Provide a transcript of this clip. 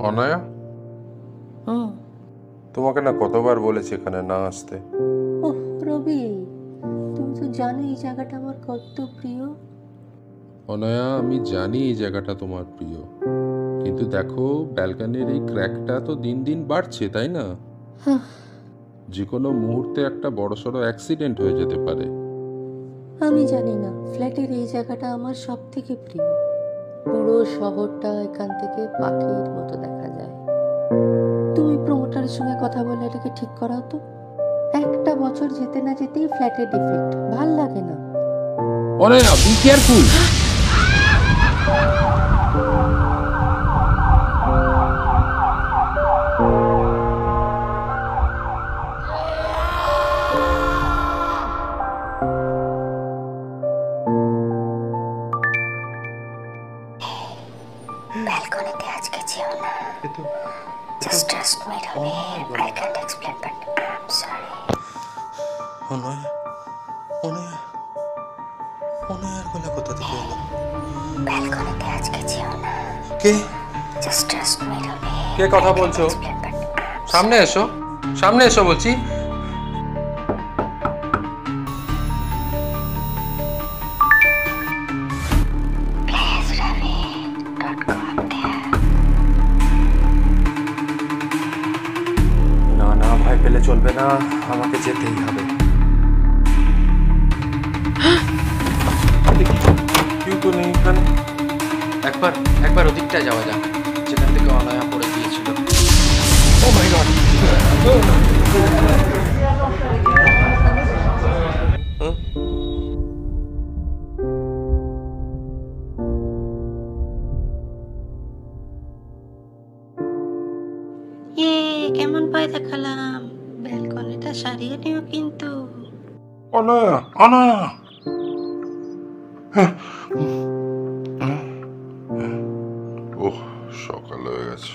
অনয়া, হুম। তোমাকে না কতবার বলেছি এখানে না আসতে। ওহ রবি, তুমি তো জানো এই জায়গাটা আমার কত প্রিয়। অনয়া, আমি জানি এই জায়গাটা তোমার প্রিয়, কিন্তু দেখো ব্যালকনির এই ক্র্যাকটা তো দিন দিন বাড়ছে, তাই না? যে কোনো মুহূর্তে একটা বড়সড় অ্যাক্সিডেন্ট হয়ে যেতে পারে। আমি জানি না, ফ্ল্যাটের এই জায়গাটা আমার সব থেকে প্রিয়। পুরো শহরটা এখান থেকে পাখির মতো দেখা যায়। তুমি প্রমোটারের সঙ্গে কথা বলে এটাকে ঠিক করাও তো। একটা বছর যেতে না যেতেই ফ্ল্যাটের ডিফেক্ট, ভাল লাগে না। অনয়া, বি কেয়ারফুল। ব্যালকনিতে আজকে যেও না। Just trust me, Ravi. I can't explain, but I'm sorry. অনয়া, অনয়া, অনয়ার গলা কোথা থেকে এলো? ব্যালকনিতে আজকে যেও না। কে? Just trust me, Ravi. কে কথা বলছো? Explain, but I'm সামনে এসো, সামনে এসো বলছি। Please, Ravi, don't go up there. না না, ভয় পেলে চলবে না, আমাকে যেতেই হবে। কেউ তো নেই এখানে। একবার একবার ওদিকটা যাওয়া যাক, যেখান থেকে অনয়া পড়ে গিয়েছিল। ও মাই গড! কেমন ভয় দেখালাম। ব্যালকনিটা সারিয়ে নিও কিন্তু। অনয়া, অনয়া! ওহ, সকাল হয়ে গেছে।